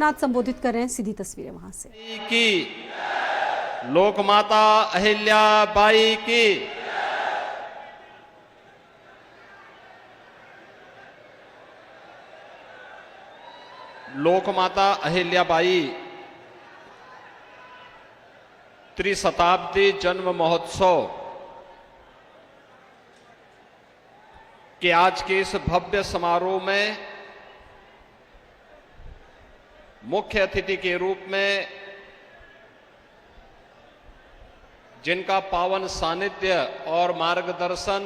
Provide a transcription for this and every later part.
रविन्द्रनाथ संबोधित कर रहे हैं। सीधी तस्वीरें वहां से। की लोकमाता अहिल्याबाई की लोकमाता अहिल्याबाई त्रिशताब्दी जन्म महोत्सव के आज के इस भव्य समारोह में मुख्य अतिथि के रूप में जिनका पावन सानिध्य और मार्गदर्शन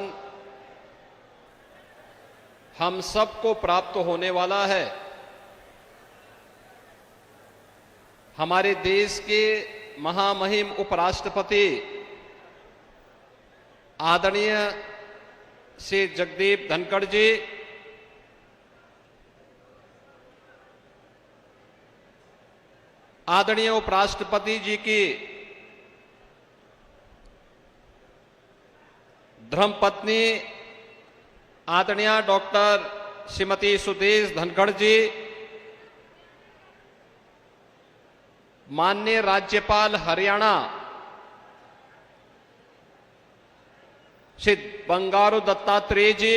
हम सबको प्राप्त होने वाला है, हमारे देश के महामहिम उपराष्ट्रपति आदरणीय श्री जगदीप धनखड़ जी, आदरणीय उपराष्ट्रपति जी की धर्मपत्नी आदरणीय डॉक्टर श्रीमती सुदेश धनखड़ जी, माननीय राज्यपाल हरियाणा श्री बंगारू दत्तात्रेय जी,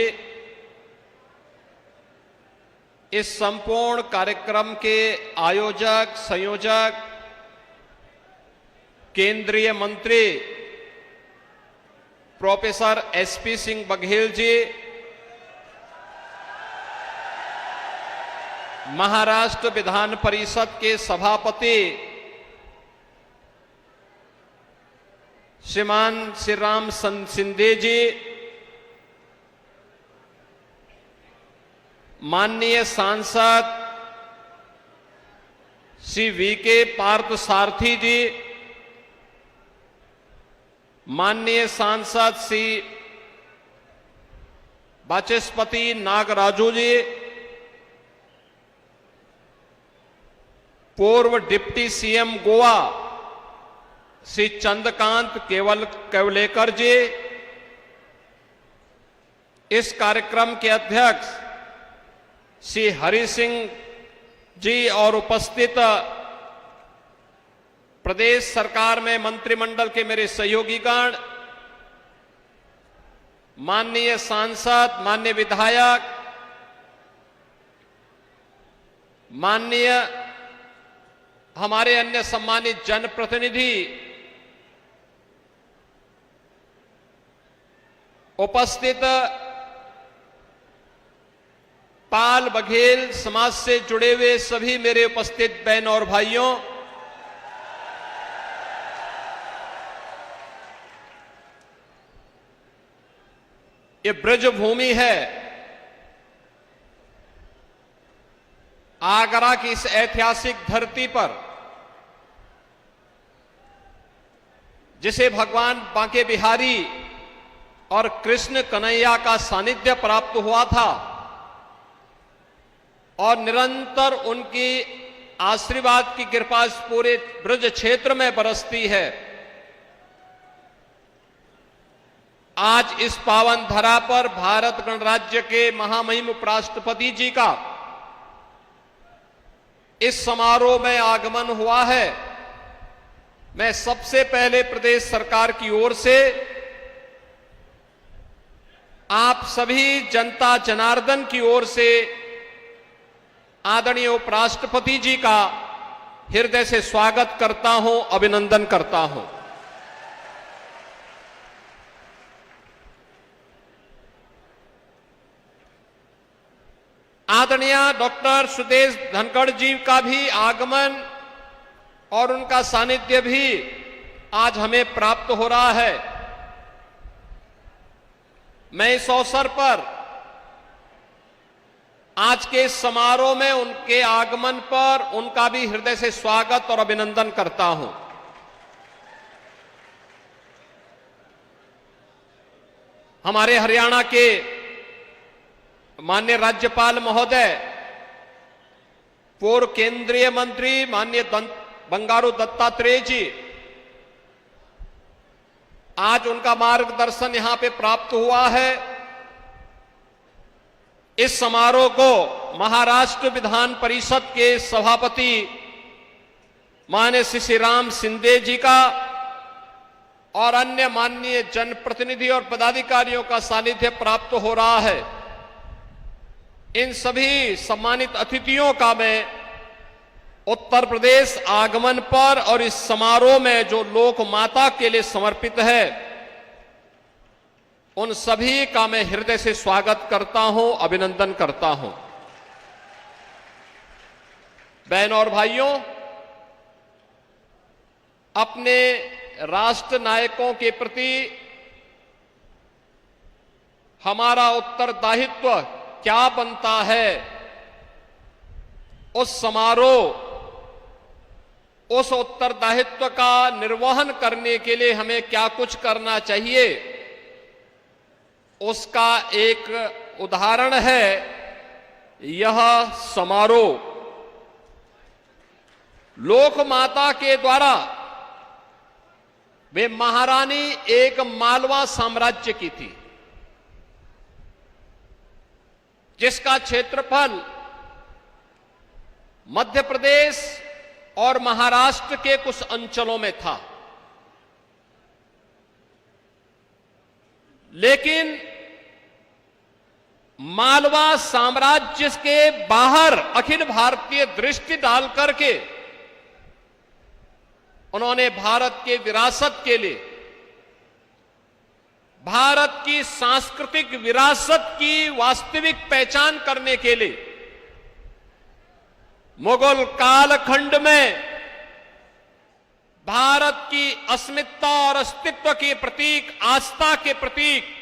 इस संपूर्ण कार्यक्रम के आयोजक संयोजक केंद्रीय मंत्री प्रोफेसर एसपी सिंह बघेल जी, महाराष्ट्र विधान परिषद के सभापति श्रीमान श्री राम सिंधे जी, माननीय सांसद श्री वीके पार्थ सारथी जी, माननीय सांसद श्री वाचस्पति नागराजू जी, पूर्व डिप्टी सीएम गोवा श्री चंद्रकांत केवलेकर जी, इस कार्यक्रम के अध्यक्ष श्री हरि सिंह जी और उपस्थित प्रदेश सरकार में मंत्रिमंडल के मेरे सहयोगीगण, माननीय सांसद, माननीय विधायक, माननीय हमारे अन्य सम्मानित जनप्रतिनिधि, उपस्थित पाल बघेल समाज से जुड़े हुए सभी मेरे उपस्थित बहन और भाइयों, ये ब्रज भूमि है। आगरा की इस ऐतिहासिक धरती पर जिसे भगवान बांके बिहारी और कृष्ण कन्हैया का सानिध्य प्राप्त हुआ था और निरंतर उनकी आशीर्वाद की कृपा इस पूरे ब्रज क्षेत्र में बरसती है। आज इस पावन धरा पर भारत गणराज्य के महामहिम उपराष्ट्रपति जी का इस समारोह में आगमन हुआ है। मैं सबसे पहले प्रदेश सरकार की ओर से आप सभी जनता जनार्दन की ओर से आदरणीय उपराष्ट्रपति जी का हृदय से स्वागत करता हूं, अभिनंदन करता हूं। आदरणीय डॉक्टर सुदेश धनखड़ जी का भी आगमन और उनका सानिध्य भी आज हमें प्राप्त हो रहा है। मैं इस अवसर पर आज के समारोह में उनके आगमन पर उनका भी हृदय से स्वागत और अभिनंदन करता हूं। हमारे हरियाणा के माननीय राज्यपाल महोदय, पूर्व केंद्रीय मंत्री माननीय बंगारू दत्तात्रेय जी, आज उनका मार्गदर्शन यहां पे प्राप्त हुआ है। इस समारोह को महाराष्ट्र विधान परिषद के सभापति माननीय श्री राम शिंदे जी का और अन्य माननीय जनप्रतिनिधि और पदाधिकारियों का सानिध्य प्राप्त हो रहा है। इन सभी सम्मानित अतिथियों का मैं उत्तर प्रदेश आगमन पर और इस समारोह में जो लोक माता के लिए समर्पित है, उन सभी का मैं हृदय से स्वागत करता हूं, अभिनंदन करता हूं। बहनों और भाइयों, अपने राष्ट्र नायकों के प्रति हमारा उत्तरदायित्व क्या बनता है, उस समारोह, उस उत्तरदायित्व का निर्वहन करने के लिए हमें क्या कुछ करना चाहिए, उसका एक उदाहरण है यह समारोह। लोक माता के द्वारा वे महारानी एक मालवा साम्राज्य की थी, जिसका क्षेत्रफल मध्य प्रदेश और महाराष्ट्र के कुछ अंचलों में था। लेकिन मालवा साम्राज्य के बाहर अखिल भारतीय दृष्टि डाल करके उन्होंने भारत के विरासत के लिए, भारत की सांस्कृतिक विरासत की वास्तविक पहचान करने के लिए मुगल कालखंड में भारत की अस्मिता और अस्तित्व के प्रतीक, आस्था के प्रतीक,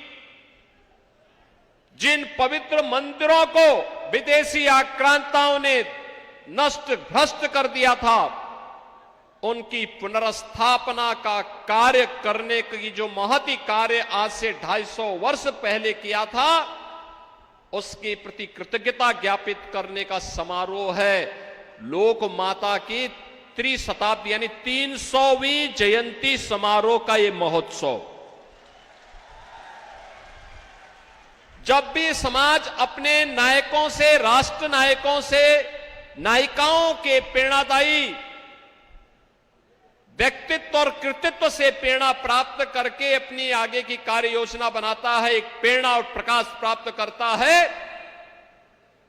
जिन पवित्र मंदिरों को विदेशी आक्रांताओं ने नष्ट भ्रष्ट कर दिया था, उनकी पुनर्स्थापना का कार्य करने की जो महती कार्य आज से 250 वर्ष पहले किया था, उसके प्रति कृतज्ञता ज्ञापित करने का समारोह है लोक माता की त्रिशताब्दी यानी 300वीं जयंती समारोह का ये महोत्सव। जब भी समाज अपने नायकों से, राष्ट्र नायकों से, नायिकाओं के प्रेरणादायी व्यक्तित्व और कृतित्व से प्रेरणा प्राप्त करके अपनी आगे की कार्य योजना बनाता है, एक प्रेरणा और प्रकाश प्राप्त करता है,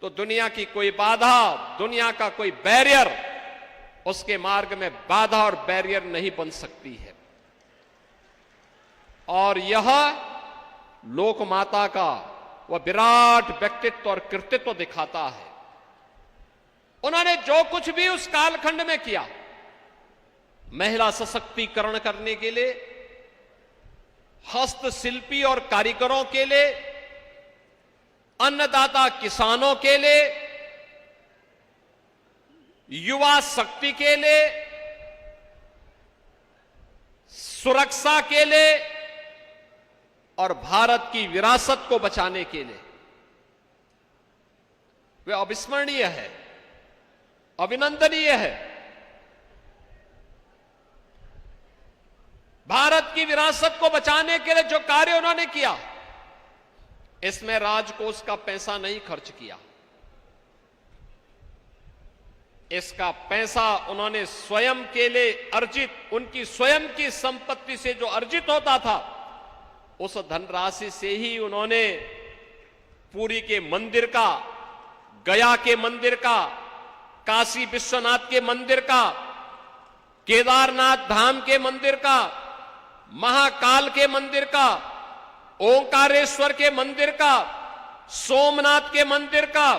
तो दुनिया की कोई बाधा, दुनिया का कोई बैरियर उसके मार्ग में बाधा और बैरियर नहीं बन सकती है। और यह लोक माता का वह विराट व्यक्तित्व और कृतित्व दिखाता है। उन्होंने जो कुछ भी उस कालखंड में किया, महिला सशक्तिकरण करने के लिए, हस्तशिल्पी और कारीगरों के लिए, अन्नदाता किसानों के लिए, युवा शक्ति के लिए, सुरक्षा के लिए और भारत की विरासत को बचाने के लिए वे अविस्मरणीय है, अभिनंदनीय है। भारत की विरासत को बचाने के लिए जो कार्य उन्होंने किया, इसमें राजकोष का पैसा नहीं खर्च किया। इसका पैसा उन्होंने स्वयं के लिए अर्जित, उनकी स्वयं की संपत्ति से जो अर्जित होता था, उस धनराशि से ही उन्होंने पुरी के मंदिर का, गया के मंदिर का, काशी विश्वनाथ के मंदिर का, केदारनाथ धाम के मंदिर का, महाकाल के मंदिर का, ओंकारेश्वर के मंदिर का, सोमनाथ के मंदिर का,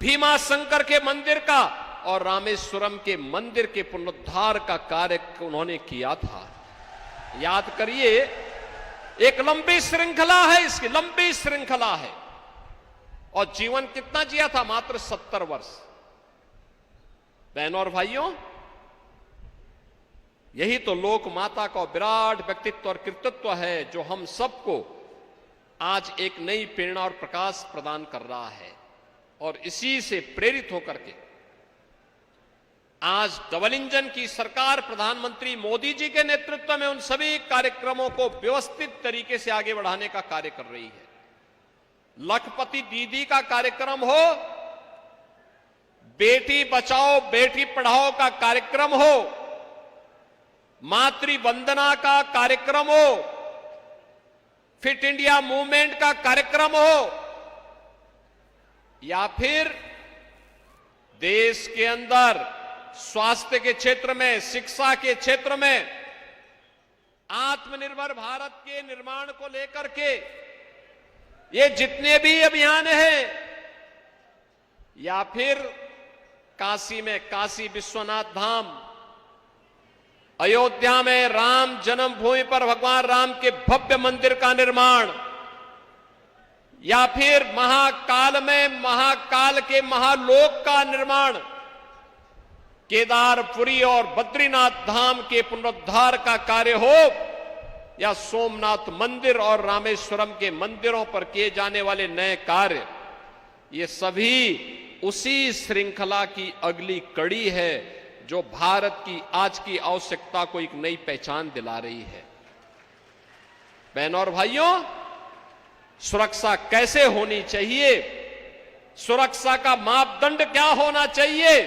भीमा शंकर के मंदिर का और रामेश्वरम के मंदिर के पुनरुद्धार का कार्य उन्होंने किया था। याद करिए, एक लंबी श्रृंखला है, इसकी लंबी श्रृंखला है। और जीवन कितना जिया था? मात्र 70 वर्ष। बहनों और भाइयों, यही तो लोक माता का विराट व्यक्तित्व और कृतित्व है, जो हम सबको आज एक नई प्रेरणा और प्रकाश प्रदान कर रहा है। और इसी से प्रेरित होकर के आज डबल इंजन की सरकार प्रधानमंत्री मोदी जी के नेतृत्व में उन सभी कार्यक्रमों को व्यवस्थित तरीके से आगे बढ़ाने का कार्य कर रही है। लखपति दीदी का कार्यक्रम हो, बेटी बचाओ बेटी पढ़ाओ का कार्यक्रम हो, मातृ वंदना का कार्यक्रम हो, फिट इंडिया मूवमेंट का कार्यक्रम हो, या फिर देश के अंदर स्वास्थ्य के क्षेत्र में, शिक्षा के क्षेत्र में आत्मनिर्भर भारत के निर्माण को लेकर के ये जितने भी अभियान हैं, या फिर काशी में काशी विश्वनाथ धाम, अयोध्या में राम जन्मभूमि पर भगवान राम के भव्य मंदिर का निर्माण, या फिर महाकाल में महाकाल के महालोक का निर्माण, केदारपुरी और बद्रीनाथ धाम के पुनरुद्धार का कार्य हो, या सोमनाथ मंदिर और रामेश्वरम के मंदिरों पर किए जाने वाले नए कार्य, ये सभी उसी श्रृंखला की अगली कड़ी है जो भारत की आज की आवश्यकता को एक नई पहचान दिला रही है। बहनों और भाइयों, सुरक्षा कैसे होनी चाहिए, सुरक्षा का मापदंड क्या होना चाहिए,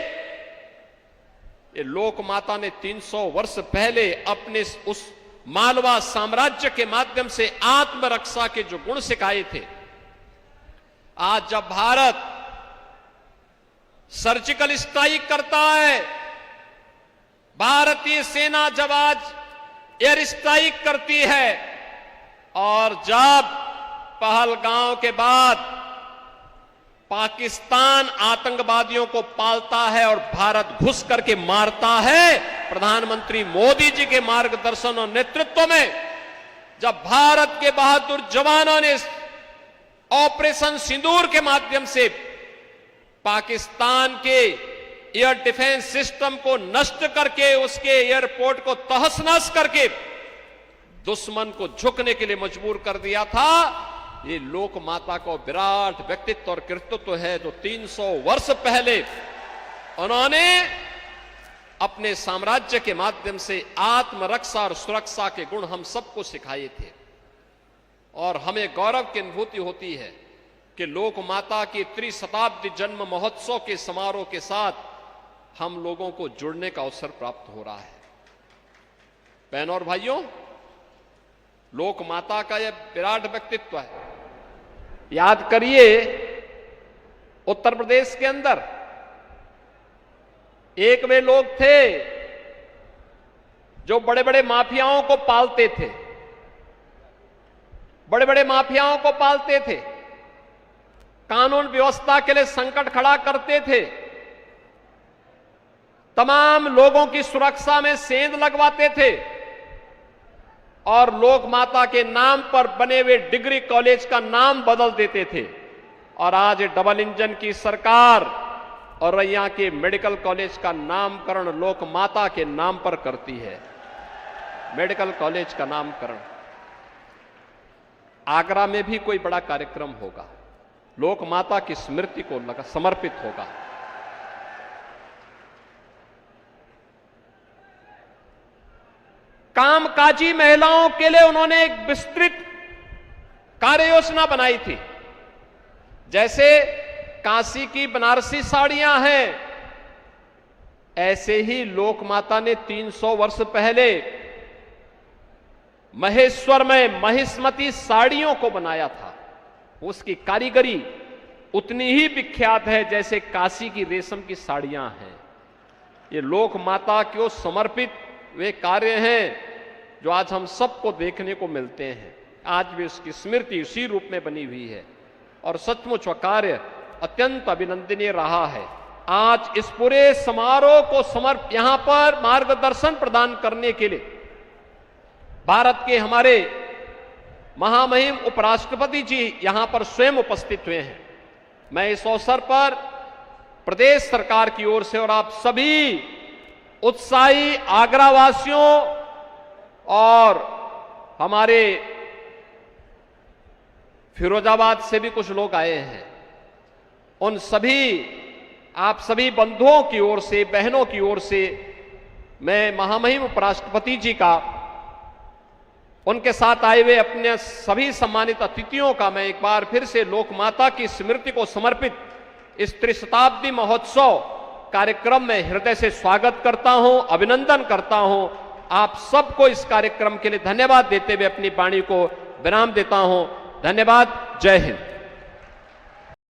ये लोक माता ने 300 वर्ष पहले अपने उस मालवा साम्राज्य के माध्यम से आत्मरक्षा के जो गुण सिखाए थे, आज जब भारत सर्जिकल स्ट्राइक करता है, भारतीय सेना जब आज एयर स्ट्राइक करती है, और जब पहलगांव के बाद पाकिस्तान आतंकवादियों को पालता है और भारत घुस करके मारता है, प्रधानमंत्री मोदी जी के मार्गदर्शन और नेतृत्व में जब भारत के बहादुर जवानों ने ऑपरेशन सिंदूर के माध्यम से पाकिस्तान के एयर डिफेंस सिस्टम को नष्ट करके उसके एयरपोर्ट को तहस नहस करके दुश्मन को झुकने के लिए मजबूर कर दिया था, ये लोक माता को विराट व्यक्तित्व और कृतित्व है जो 300 वर्ष पहले उन्होंने अपने साम्राज्य के माध्यम से आत्मरक्षा और सुरक्षा के गुण हम सबको सिखाए थे। और हमें गौरव की अनुभूति होती है कि लोक माता की त्रिशताब्दी जन्म महोत्सव के समारोह के साथ हम लोगों को जुड़ने का अवसर प्राप्त हो रहा है। बहनों और भाइयों, लोक माता का यह विराट व्यक्तित्व है। याद करिए, उत्तर प्रदेश के अंदर एक वे लोग थे जो बड़े बड़े माफियाओं को पालते थे, बड़े बड़े माफियाओं को पालते थे, कानून व्यवस्था के लिए संकट खड़ा करते थे, तमाम लोगों की सुरक्षा में सेंध लगवाते थे, और लोक माता के नाम पर बने हुए डिग्री कॉलेज का नाम बदल देते थे। और आज डबल इंजन की सरकार और रैया के मेडिकल कॉलेज का नामकरण लोक माता के नाम पर करती है। मेडिकल कॉलेज का नामकरण। आगरा में भी कोई बड़ा कार्यक्रम होगा, लोक माता की स्मृति को समर्पित होगा। कामकाजी महिलाओं के लिए उन्होंने एक विस्तृत कार्य योजना बनाई थी। जैसे काशी की बनारसी साड़ियां हैं, ऐसे ही लोक माता ने 300 वर्ष पहले महेश्वर में महिष्मती साड़ियों को बनाया था। उसकी कारीगरी उतनी ही विख्यात है जैसे काशी की रेशम की साड़ियां हैं। ये लोक माता को समर्पित वे कार्य हैं जो आज हम सबको देखने को मिलते हैं। आज भी उसकी स्मृति उसी रूप में बनी हुई है और सचमुच वह कार्य अत्यंत अभिनंदनीय रहा है। आज इस पूरे समारोह को यहां पर मार्गदर्शन प्रदान करने के लिए भारत के हमारे महामहिम उपराष्ट्रपति जी यहां पर स्वयं उपस्थित हुए हैं। मैं इस अवसर पर प्रदेश सरकार की ओर से और आप सभी उत्साही आगरा वासियों और हमारे फिरोजाबाद से भी कुछ लोग आए हैं, उन सभी आप सभी बंधुओं की ओर से, बहनों की ओर से मैं महामहिम उपराष्ट्रपति जी का उनके साथ आए हुए अपने सभी सम्मानित अतिथियों का मैं एक बार फिर से लोक माता की स्मृति को समर्पित इस त्रिशताब्दी महोत्सव कार्यक्रम में हृदय से स्वागत करता हूं, अभिनंदन करता हूं। आप सबको इस कार्यक्रम के लिए धन्यवाद देते हुए अपनी वाणी को विराम देता हूं। धन्यवाद। जय हिंद।